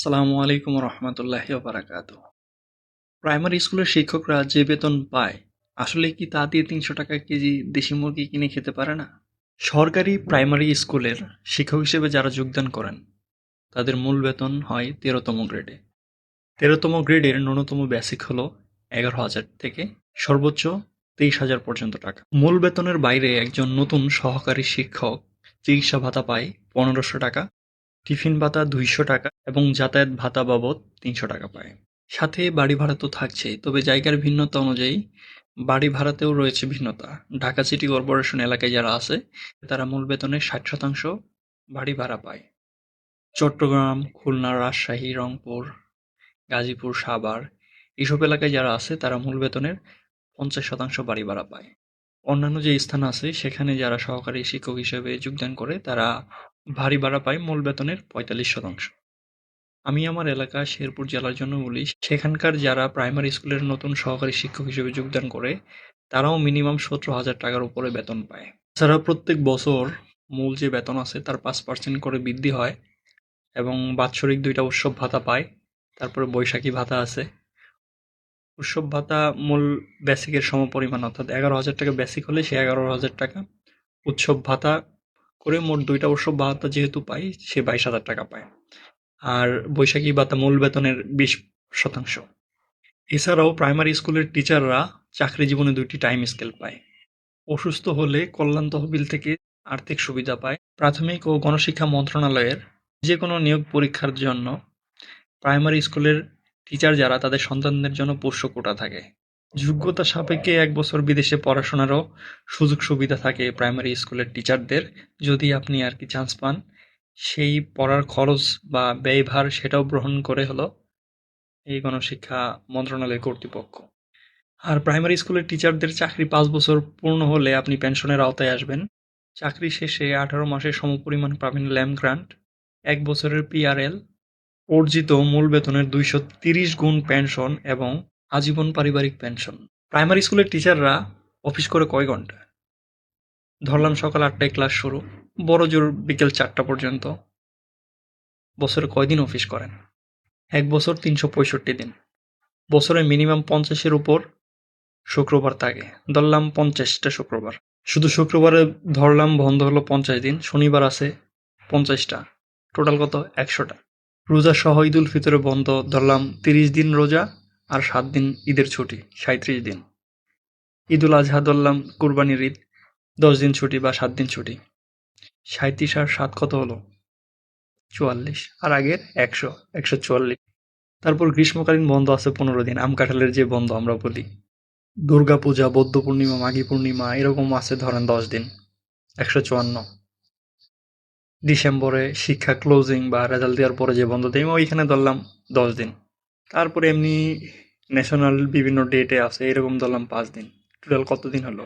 আসসালামু আলাইকুম রহমতুল্লাহি বারাকাতু। প্রাইমারি স্কুলের শিক্ষকরা যে বেতন পায়, আসলে কি তা দিয়ে ৩০০ টাকা কেজি দেশি মুরগি কিনে খেতে পারে না? সরকারি প্রাইমারি স্কুলের শিক্ষক হিসেবে যারা যোগদান করেন, তাদের মূল বেতন হয় ১৩তম গ্রেডে। ১৩তম গ্রেডের ন্যূনতম বেসিক হলো ১১,০০০ থেকে সর্বোচ্চ ২৩,০০০ পর্যন্ত টাকা। মূল বেতনের বাইরে একজন নতুন সহকারী শিক্ষক চিকিৎসা ভাতা পায় ১৫০০ টাকা, টিফিন ভাতা ২০০ টাকা এবং যাতায়াত ভাতা বাবদ ৩০০ টাকা পায়। সাথে বাড়ি ভাড়া তো থাকছেই, তবে জায়গার ভিন্নতা অনুযায়ী বাড়ি ভাড়াতেও রয়েছে ভিন্নতা। ঢাকা সিটি কর্পোরেশন এলাকায় যারা আছে, তারা মূল বেতনের ৬০% বাড়ি ভাড়া পায়। চট্টগ্রাম, খুলনা, রাজশাহী, রংপুর, গাজীপুর, সাভার এসব এলাকায় যারা আছে, তারা মূল বেতনের ৫০% বাড়ি ভাড়া পায়। অন্যান্য যে স্থান আছে, সেখানে যারা সহকারী শিক্ষক হিসেবে যোগদান করে, তারা বাড়ি ভাড়া পায় মূল বেতনের ৪৫%। আমি আমার এলাকা শেরপুর জেলার জন্য বলি, সেখানকার যারা প্রাইমারি স্কুলের নতুন সহকারী শিক্ষক হিসেবে যোগদান করে, তারাও মিনিমাম ১৭,০০০ টাকার উপরে বেতন পায়। এছাড়া প্রত্যেক বছর মূল যে বেতন আছে তার ৫% করে বৃদ্ধি হয় এবং বাৎসরিক ২টা উৎসব ভাতা পায়। তারপরে বৈশাখী ভাতা আছে। উৎসব ভাতা মূল বেসিকের সমপরিমাণ, অর্থাৎ ১১,০০০ টাকা বেসিক হলে সে ১১,০০০ টাকা উৎসব ভাতা করে মোট ২টা উৎসব ভাতা যেহেতু পায়, সে ২২,০০০ টাকা পায়। আর বৈশাখী ভাতা মূল বেতনের ২০%। এছাড়াও প্রাইমারি স্কুলের টিচাররা চাকরি জীবনে ২টি টাইম স্কেল পায়। অসুস্থ হলে কল্যাণ তহবিল থেকে আর্থিক সুবিধা পায়। প্রাথমিক ও গণশিক্ষা মন্ত্রণালয়ের যে কোনো নিয়োগ পরীক্ষার জন্য প্রাইমারি স্কুলের টিচার যারা, তাদের সন্তানদের জন্য পোষ্য কোটা থাকে। যোগ্যতা সাপেক্ষে ১ বছর বিদেশে পড়াশোনারও সুযোগ সুবিধা থাকে প্রাইমারি স্কুলের টিচারদের। যদি আপনি আর কি চান্স পান, সেই পড়ার খরচ বা ব্যয়ভার সেটাও গ্রহণ করে হলো এই গণশিক্ষা মন্ত্রণালয় কর্তৃপক্ষ। আর প্রাইমারি স্কুলের টিচারদের চাকরি ৫ বছর পূর্ণ হলে আপনি পেনশনের আওতায় আসবেন। চাকরি শেষে ১৮ মাসের সমপরিমাণ পাবেন ল্যাম গ্রান্ট, ১ বছরের পিআরএল, অর্জিত মূল বেতনের ২৩০ গুণ পেনশন এবং আজীবন পারিবারিক পেনশন। প্রাইমারি স্কুলের টিচাররা অফিস করে কয় ঘন্টা? ধরলাম সকাল ৮টায় ক্লাস শুরু, বড় জোর বিকেল ৪টা পর্যন্ত। বছরে কয় দিন অফিস করেন? ১ বছর ৩৬৫ দিন। বছরে মিনিমাম ৫০-এর উপর শুক্রবার থাকে। ধরলাম ৫০টা শুক্রবার। শুধু শুক্রবারে ধরলাম বন্ধ হলো ৫০ দিন। শনিবার আছে ৫০টা। টোটাল কত? ১০০টা। রোজা সহ ঈদুল ফিতরে বন্ধ ধরলাম ৩০ দিন রোজা আর ৭ দিন ঈদের ছুটি, ৩৭ দিন। ঈদুল আজহা ধরলাম কুরবানির ঈদ, ১০ দিন ছুটি বা ৭ দিন ছুটি। ৩৭ আর ৭ কত হলো? ৪৪। আর আগের ১০০, ১৪৪। তারপর গ্রীষ্মকালীন বন্ধ আছে ১৫ দিন, আম কাঁঠালের যে বন্ধ আমরা বলি। দুর্গাপূজা, বৌদ্ধ পূর্ণিমা, মাঘী পূর্ণিমা এরকম আছে ধরেন ১০ দিন, ১৫৪। ডিসেম্বরে শিক্ষা ক্লোজিং বা রেজাল্ট দেওয়ার পরে যে বন্ধ দেয়, ওইখানে ধরলাম ১০ দিন। তারপরে এমনি ন্যাশনাল বিভিন্ন ডেটে আছে, এরকম ধরলাম ৫ দিন। টোটাল কত দিন হলো?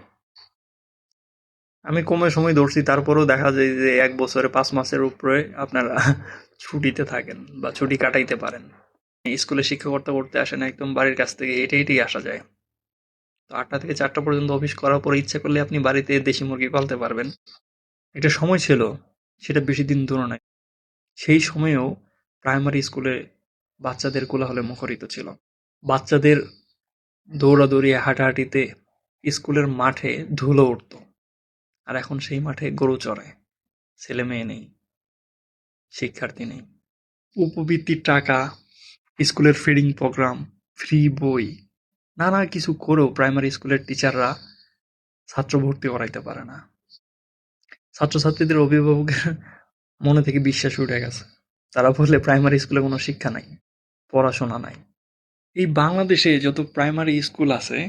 আমি কমে সময় ধরছি, তারপরেও দেখা যায় যে ১ বছরে ৫ মাসের উপরে আপনারা ছুটিতে থাকেন বা ছুটি কাটাইতে পারেন। স্কুলে শিক্ষকতা করতে আসেন, একদম বাড়ির কাছ থেকে হেঁটে হেঁটেই আসা যায়। তো ৮টা থেকে ৪টা পর্যন্ত অফিস করার পরে ইচ্ছা করলে আপনি বাড়িতে দেশি মুরগি পালতে পারবেন। একটা সময় ছিল, সেটা বেশি দিন দূর নয়। সেই সময়েও প্রাইমারি স্কুলে বাচ্চাদের কোলাহলে মুখরিত ছিল। বাচ্চাদের দৌড়াদৌড়ি, হাঁটাহাঁটিতে স্কুলের মাঠে ধুলো উঠত। আর এখন সেই মাঠে গরু চড়ায়। ছেলে মেয়ে নেই, শিক্ষার্থী নেই। উপবৃত্তির টাকা, স্কুলের ফিডিং প্রোগ্রাম, ফ্রি বই, নানা কিছু করেও প্রাইমারি স্কুলের টিচাররা ছাত্র ভর্তি করাইতে পারে না। ছাত্রছাত্রীদের অভিভাবকের মনে থেকে বিশ্বাস উঠে গেছে। তারা বলে প্রাইমারি স্কুলে কোনো শিক্ষা নাই, পড়াশোনা নাই। এই বাংলাদেশে যত প্রাইমারি স্কুল আছে,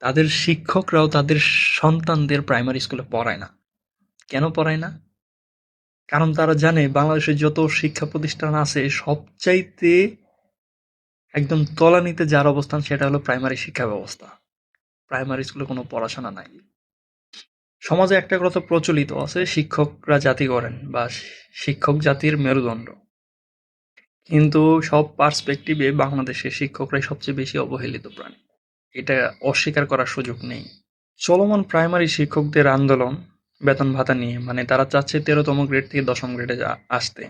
তাদের শিক্ষকরাও তাদের সন্তানদের প্রাইমারি স্কুলে পড়ায় না। কেন পড়ায় না? কারণ তারা জানে বাংলাদেশের যত শিক্ষা প্রতিষ্ঠান আছে, সবচাইতে একদম তলানিতে যার অবস্থান সেটা হলো প্রাইমারি শিক্ষা ব্যবস্থা। প্রাইমারি স্কুলে কোনো পড়াশোনা নাই। সমাজে একটা কথা প্রচলিত আছে, শিক্ষকরা জাতি গড়েন বা শিক্ষক জাতির মেরুদণ্ড। কিন্তু সব পার্সপেক্টিভে বাংলাদেশের শিক্ষকরাই সবচেয়ে বেশি অবহেলিত প্রাণী। এটা অস্বীকার করার সুযোগ নেই। চলমান প্রাইমারি শিক্ষকদের আন্দোলন বেতন ভাতা নিয়ে, মানে তারা চাচ্ছে ১৩তম গ্রেড থেকে ১০ম গ্রেডে আসতে।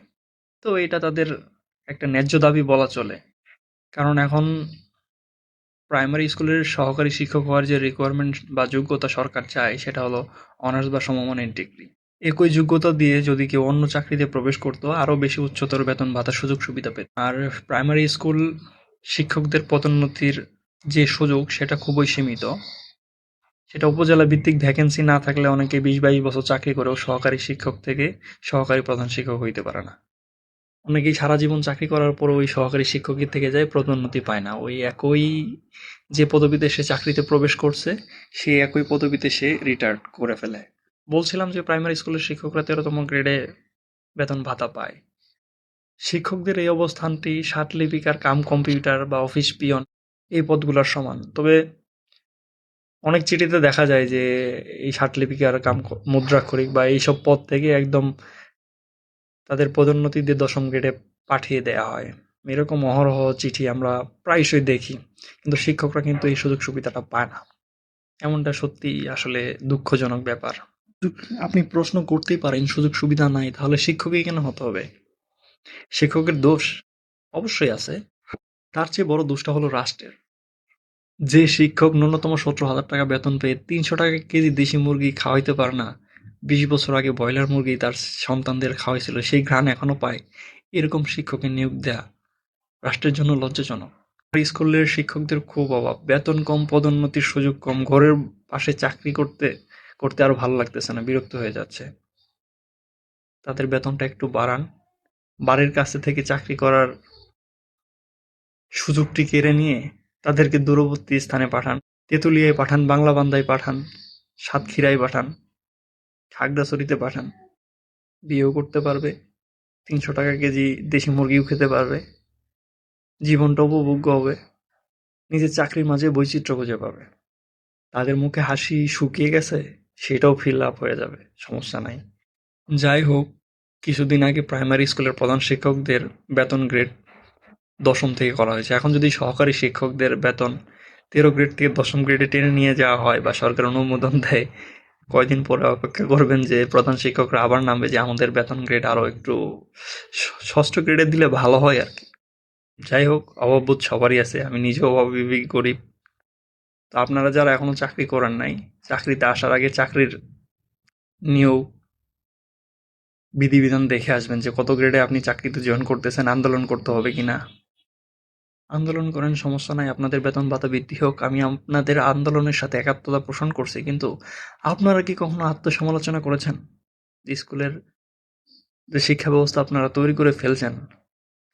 তো এটা তাদের একটা ন্যায্য দাবি বলা চলে। কারণ এখন প্রাইমারি স্কুলের সহকারী শিক্ষক হওয়ার যে রিকোয়ারমেন্ট বা যোগ্যতা সরকার চায় সেটা হলো অনার্স বা সমমানের ডিগ্রি। একই যোগ্যতা দিয়ে যদি কেউ অন্য চাকরিতে প্রবেশ করতো আরও বেশি উচ্চতর বেতন ভাতার সুযোগ সুবিধা পেত। আর প্রাইমারি স্কুল শিক্ষকদের পদোন্নতির যে সুযোগ সেটা খুবই সীমিত। সেটা উপজেলা ভিত্তিক ভ্যাকেন্সি না থাকলে অনেকে 20-22 বছর চাকরি করেও সহকারী শিক্ষক থেকে সহকারী প্রধান শিক্ষক হইতে পারে না। অনেকেই সারা জীবন চাকরি করার পর ওই সহকারী শিক্ষকই থেকে যায়, পদোন্নতি পায় না। ওই একই যে পদবিতে সে চাকরিতে প্রবেশ করছে সেই একই পদবিতে সে রিটায়ার্ড করে ফেলে। বলছিলাম যে প্রাইমারি স্কুলের শিক্ষকরা 13তম গ্রেডে বেতন ভাতা পায়। শিক্ষকদের এই অবস্থানটি ষাটলিপিকার কাম কম্পিউটার বা অফিস পিয়ন এই পদগুলোর সমান। তবে অনেক চিঠিতে দেখা যায় যে এই ষাটলিপিকার কাম মুদ্রাক্ষরিক বা এইসব পদ থেকে একদম তাদের পদোন্নতি দিয়ে 10ম গ্রেডে পাঠিয়ে দেয়া হয়। এরকম অহরহ চিঠি আমরা প্রায়শই দেখি। কিন্তু শিক্ষকরা কিন্তু এই সুযোগ সুবিধাটা পায় না। এমনটা সত্যিই আসলে দুঃখজনক ব্যাপার। আপনি প্রশ্ন করতেই পারেন সুযোগ সুবিধা নাই তাহলে শিক্ষকই কেন হতে হবে? শিক্ষকের দোষ অবশ্যই আছে। তার চেয়ে বড় দোষটা হলো রাষ্ট্রের। যে শিক্ষক ন্যূনতম 17,000 টাকা বেতন পেয়ে 300 টাকা কেজি দেশি মুরগি খাওয়াইতে পারে না, 20 বছর আগে ব্রয়লার মুরগি তার সন্তানদের খাওয়াইছিল, সেই ঘ্রাণ এখনো পায়, এরকম শিক্ষকের নিয়োগ দেয়া রাষ্ট্রের জন্য লজ্জাজনক। আর স্কুলের শিক্ষকদের খুব অভাব, বেতন কম, পদোন্নতির সুযোগ কম, ঘরের পাশে চাকরি করতে করতে আর ভালো লাগতেছে না, বিরক্ত হয়ে যাচ্ছে। তাদের বেতনটা একটু বাড়ান, বাড়ির কাছে থেকে চাকরি করার সুযোগটি কেড়ে নিয়ে তাদেরকে দূরবর্তী স্থানে পাঠান, তেঁতুলিয়ায় পাঠান, বাংলাবান্ধায় পাঠান, সাতক্ষীরায় পাঠান, খাগড়াছড়িতে পাঠান। বিয়েও করতে পারবে, 300 টাকা কেজি দেশি মুরগিও খেতে পারবে, জীবনটা উপভোগ্য হবে, নিজের চাকরির মাঝে বৈচিত্র্য খুঁজে পাবে। তাদের মুখে হাসি শুকিয়ে গেছে সেটাও ফিল আপ হয়ে যাবে, সমস্যা নাই। যাই হোক, কিছুদিন আগে প্রাইমারি স্কুলের প্রধান শিক্ষকদের বেতন গ্রেড 10ম থেকে করা হয়েছে। এখন যদি সহকারী শিক্ষকদের বেতন 13 গ্রেড থেকে 10ম গ্রেডে টেনে নিয়ে যাওয়া হয় বা সরকার অনুমোদন দেয়, কয়দিন পরে অপেক্ষা করবেন যে প্রধান শিক্ষকরা আবার নামবে যে আমাদের বেতন গ্রেড আরো একটু 6ষ্ঠ গ্রেডে দিলে ভালো হয় আর কি। যাই হোক, অভাববোধ সবারই আছে, আমি নিজেও অভাবী গরিব। তো আপনারা যারা এখনো চাকরি করেন নাই, চাকরিতে আসার আগে চাকরির নিয়োগ বিধিবিধান দেখে আসবেন যে কত গ্রেডে আপনি চাকরিতে জয়েন করতেছেন, আন্দোলন করতে হবে কিনা। আন্দোলন করেন, সমস্যা নাই, আপনাদের বেতন ভাতা বৃদ্ধি হোক, আমি আপনাদের আন্দোলনের সাথে একাত্মতা পোষণ করছি। কিন্তু আপনারা কি কখনো আত্মসমালোচনা করেছেন? স্কুলের যে শিক্ষা ব্যবস্থা আপনারা তৈরি করে ফেলছেন,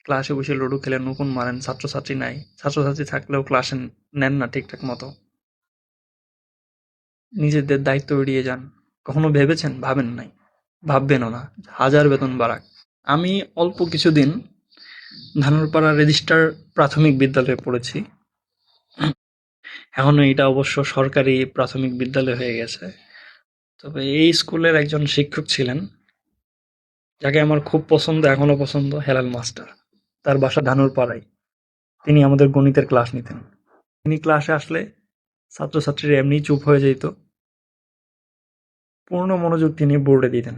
ক্লাসে বসে লুডো খেলেন, উকুন মারেন, ছাত্রছাত্রী নাই, ছাত্রছাত্রী থাকলেও ক্লাসে নেন না ঠিকঠাক মতো, নিজেদের দায়িত্ব এড়িয়ে যান। কখনো ভেবেছেন? ভাবেন নাই, ভাববেনও না। হাজার বেতন বাড়াক। আমি অল্প কিছুদিন ধানুরপাড়া রেজিস্টার প্রাথমিক বিদ্যালয়ে পড়েছি। এখন এটা অবশ্য সরকারি প্রাথমিক বিদ্যালয় হয়ে গেছে। তবে এই স্কুলের একজন শিক্ষক ছিলেন যাকে আমার খুব পছন্দ, এখনো পছন্দ, হেলাল মাস্টার। তার বাসা ধানুরপাড়ায়। তিনি আমাদের গণিতের ক্লাস নিতেন। তিনি ক্লাসে আসলে ছাত্রছাত্রীরা এমনি চুপ হয়ে যেত, পূর্ণ মনোযোগ তিনি বোর্ডে দিতেন,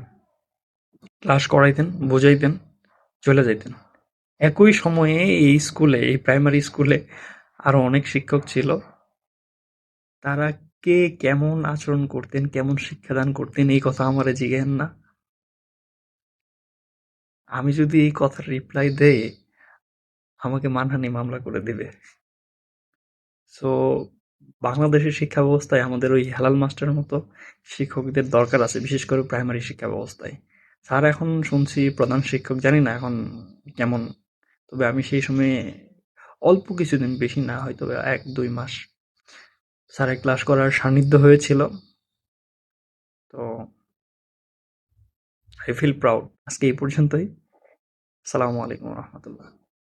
ক্লাস করাইতেন, বুঝাইতেন, চলে যাইতেন। একই সময়ে এই স্কুলে, এই প্রাইমারি স্কুলে আরো অনেক শিক্ষক ছিল। তারা কে কেমন আচরণ করতেন, কেমন শিক্ষাদান করতেন এই কথা আমারে জিজ্ঞেন না। আমি যদি এই কথার রিপ্লাই দেই আমাকে মানহানি মামলা করে দিবে। সো বাংলাদেশের শিক্ষা ব্যবস্থায় আমাদের ওই হেলাল মাস্টারের মতো শিক্ষকদের দরকার আছে, বিশেষ করে প্রাইমারি শিক্ষা ব্যবস্থায়। স্যার এখন শুনছি প্রধান শিক্ষক, জানি না এখন কেমন। তবে আমি সেই সময়ে অল্প কিছুদিন, বেশি না, হয়তো 1-2 মাস স্যারের ক্লাস করার সান্নিধ্য হয়েছিল। তো আই ফিল প্রাউড। আজকে এই পর্যন্তই। আসসালামু আলাইকুম রহমতুল্লাহ।